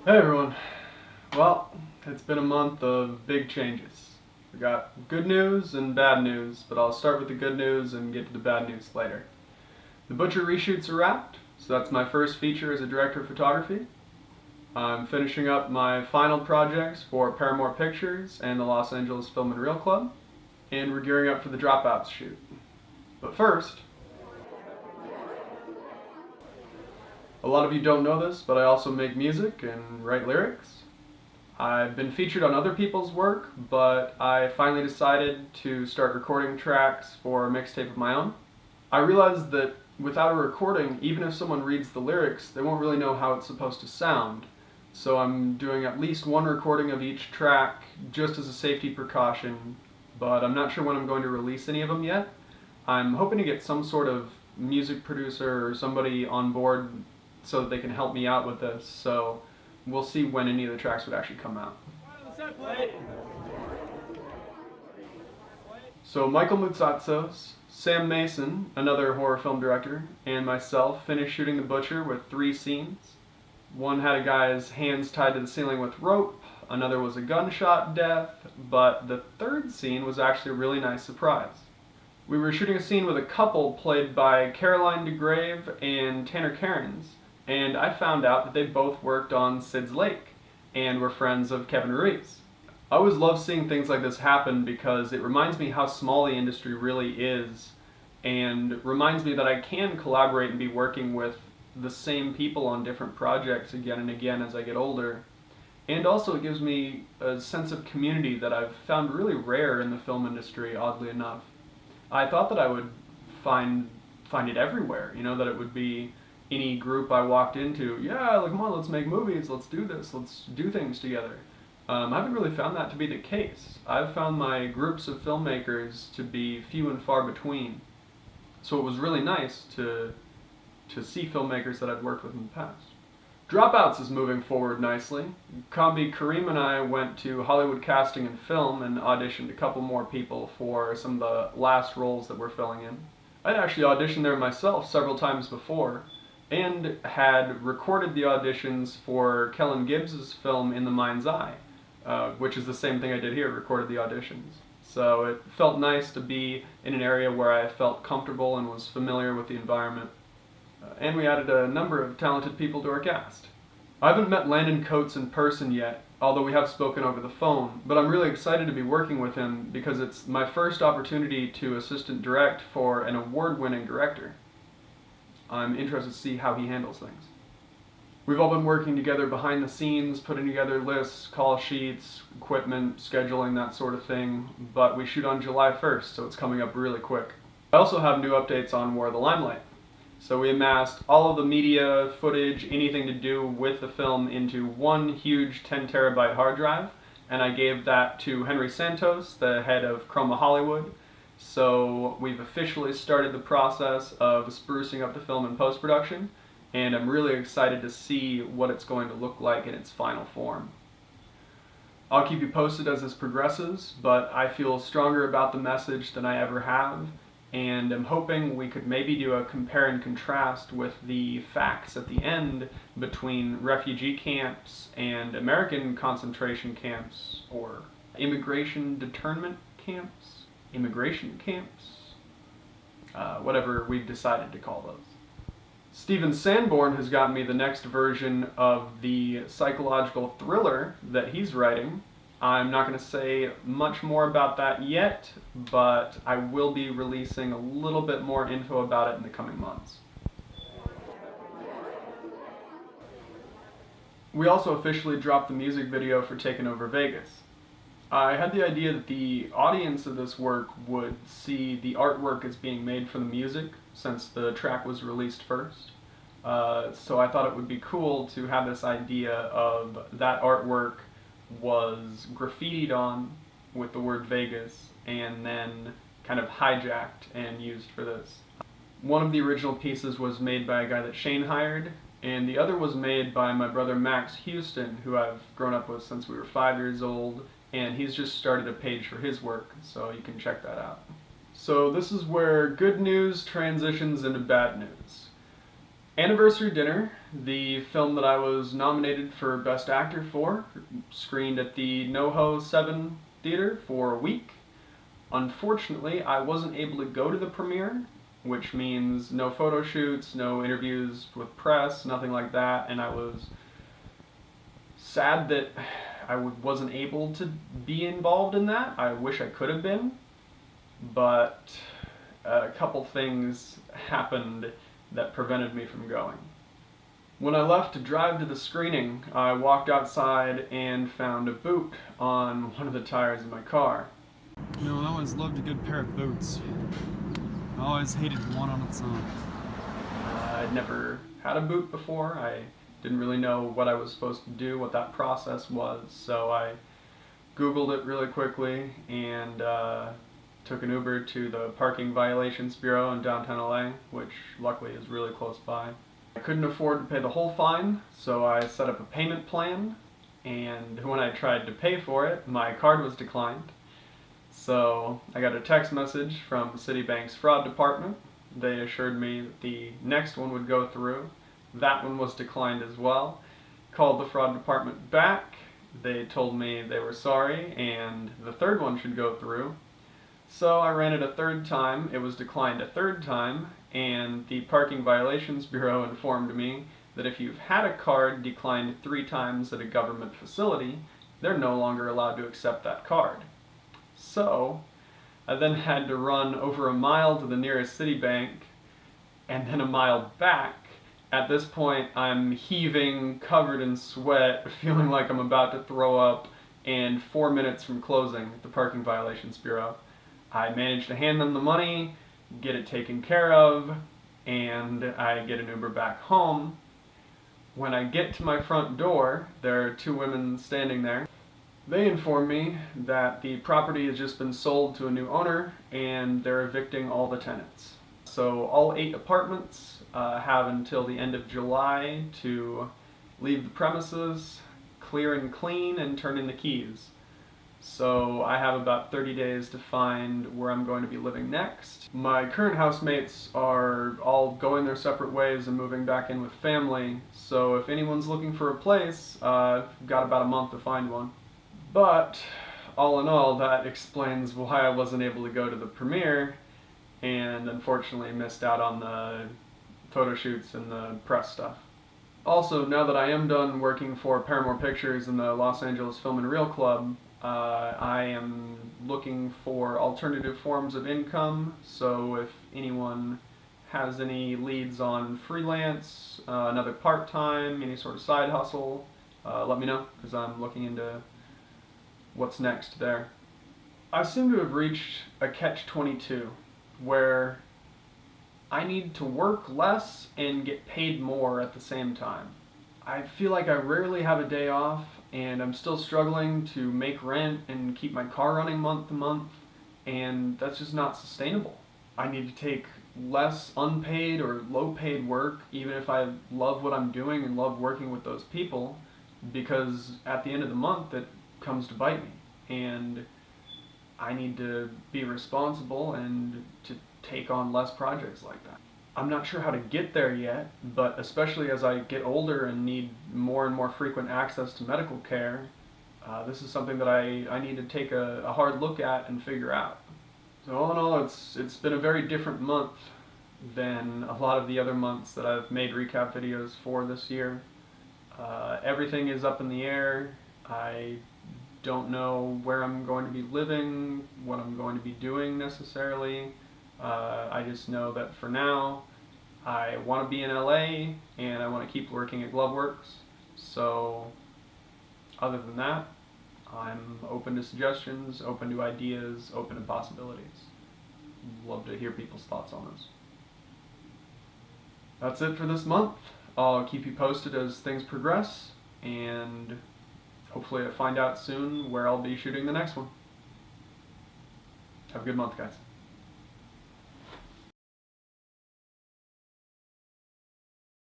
Hey everyone. Well, it's been a month of big changes. We got good news and bad news, but I'll start with the good news and get to the bad news later. The Butcher reshoots are wrapped, so that's my first feature as a director of photography. I'm finishing up my final projects for Paramore Pictures and the Los Angeles Film and Reel Club, and we're gearing up for the Dropouts shoot. But first, a lot of you don't know this, but I also make music and write lyrics. I've been featured on other people's work, but I finally decided to start recording tracks for a mixtape of my own. I realized that without a recording, even if someone reads the lyrics, they won't really know how it's supposed to sound. So I'm doing at least one recording of each track just as a safety precaution, but I'm not sure when I'm going to release any of them yet. I'm hoping to get some sort of music producer or somebody on board so that they can help me out with this, so we'll see when any of the tracks would actually come out. So Michael Moutsatsos, Sam Mason, another horror film director, and myself finished shooting The Butcher with 3 scenes. One had a guy's hands tied to the ceiling with rope, another was a gunshot death, but the third scene was actually a really nice surprise. We were shooting a scene with a couple played by Degrave and Tanner Kerrins, and I found out that they both worked on Sid's Lake and were friends of Kevin Ruiz. I always love seeing things like this happen because it reminds me how small the industry really is, and reminds me that I can collaborate and be working with the same people on different projects again and again as I get older. And also it gives me a sense of community that I've found really rare in the film industry, oddly enough. I thought that I would find it everywhere, that it would be any group I walked into, yeah, like, come on, let's make movies, let's do this, let's do things together. I haven't really found that to be the case. I've found my groups of filmmakers to be few and far between. So it was really nice to see filmmakers that I'd worked with in the past. Dropouts is moving forward nicely. Khambi, Kareem and I went to Hollywood Casting and Film and auditioned a couple more people for some of the last roles that we're filling in. I'd actually auditioned there myself several times before, and had recorded the auditions for Kellen Gibbs's film In the Mind's Eye, which is the same thing I did here, recorded the auditions. So it felt nice to be in an area where I felt comfortable and was familiar with the environment. And we added a number of talented people to our cast. I haven't met Landon Coats in person yet, although we have spoken over the phone, but I'm really excited to be working with him because it's my first opportunity to assistant direct for an award-winning director. I'm interested to see how he handles things. We've all been working together behind the scenes, putting together lists, call sheets, equipment, scheduling, that sort of thing, but we shoot on July 1st, so it's coming up really quick. I also have new updates on War of the Limelight. So we amassed all of the media, footage, anything to do with the film into one huge 10 terabyte hard drive, and I gave that to Henry Santos, the head of Chroma Hollywood. So we've officially started the process of sprucing up the film in post-production, and I'm really excited to see what it's going to look like in its final form. I'll keep you posted as this progresses, but I feel stronger about the message than I ever have, and I'm hoping we could maybe do a compare and contrast with the facts at the end between refugee camps and American concentration camps, or immigration internment camps, immigration camps, whatever we've decided to call those. Steven Sanborn has gotten me the next version of the psychological thriller that he's writing. I'm not going to say much more about that yet, but I will be releasing a little bit more info about it in the coming months. We also officially dropped the music video for Taking Over Vegas. I had the idea that the audience of this work would see the artwork as being made for the music, since the track was released first. So I thought it would be cool to have this idea of that artwork was graffitied on with the word Vegas, and then kind of hijacked and used for this. One of the original pieces was made by a guy that Shane hired, and the other was made by my brother Max Huston, who I've grown up with since we were 5 years old, and he's just started a page for his work, so you can check that out. So this is where good news transitions into bad news. Anniversary Dinner, the film that I was nominated for Best Actor for, screened at the NoHo 7 Theater for a week. Unfortunately, I wasn't able to go to the premiere, which means no photo shoots, no interviews with press, nothing like that, and I was sad that I wasn't able to be involved in that. I wish I could have been, but a couple things happened that prevented me from going. When I left to drive to the screening, I walked outside and found a boot on one of the tires of my car. You know, I always loved a good pair of boots. I always hated one on its own. I'd never had a boot before. I didn't really know what I was supposed to do, what that process was, so I Googled it really quickly and took an Uber to the Parking Violations Bureau in downtown LA, which luckily is really close by. I couldn't afford to pay the whole fine, so I set up a payment plan, and when I tried to pay for it, my card was declined. So I got a text message from Citibank's fraud department. They assured me that the next one would go through. That one was declined as well. Called the fraud department back. They told me they were sorry and the third one should go through. So I ran it a third time, it was declined a third time, and the Parking Violations Bureau informed me that if you've had a card declined 3 times at a government facility, they're no longer allowed to accept that card. So I then had to run over a mile to the nearest Citibank, and then a mile back. At this point, I'm heaving, covered in sweat, feeling like I'm about to throw up, and 4 minutes from closing the Parking Violations Bureau. I managed to hand them the money, get it taken care of, and I get an Uber back home. When I get to my front door, there are 2 women standing there. They inform me that the property has just been sold to a new owner and they're evicting all the tenants. So all 8 apartments have until the end of July to leave the premises, clear and clean, and turn in the keys. So I have about 30 days to find where I'm going to be living next. My current housemates are all going their separate ways and moving back in with family, so if anyone's looking for a place, I've got about a month to find one. But all in all, that explains why I wasn't able to go to the premiere and unfortunately missed out on the photo shoots and the press stuff. Also, now that I am done working for Paramore Pictures and the Los Angeles Film and Reel Club, I am looking for alternative forms of income, so if anyone has any leads on freelance, another part-time, any sort of side hustle, let me know, because I'm looking into what's next there. I seem to have reached a catch-22 where I need to work less and get paid more at the same time. I feel like I rarely have a day off, and I'm still struggling to make rent and keep my car running month to month, and that's just not sustainable. I need to take less unpaid or low paid work, even if I love what I'm doing and love working with those people, because at the end of the month it comes to bite me, and I need to be responsible and to take on less projects like that. I'm not sure how to get there yet, but especially as I get older and need more and more frequent access to medical care, this is something that I need to take a hard look at and figure out. So all in all, it's been a very different month than a lot of the other months that I've made recap videos for this year. Everything is up in the air. I don't know where I'm going to be living, what I'm going to be doing necessarily. I just know that for now, I want to be in LA and I want to keep working at Gloveworks. So, other than that, I'm open to suggestions, open to ideas, open to possibilities. Love to hear people's thoughts on those. That's it for this month. I'll keep you posted as things progress, and hopefully I find out soon where I'll be shooting the next one. Have a good month, guys.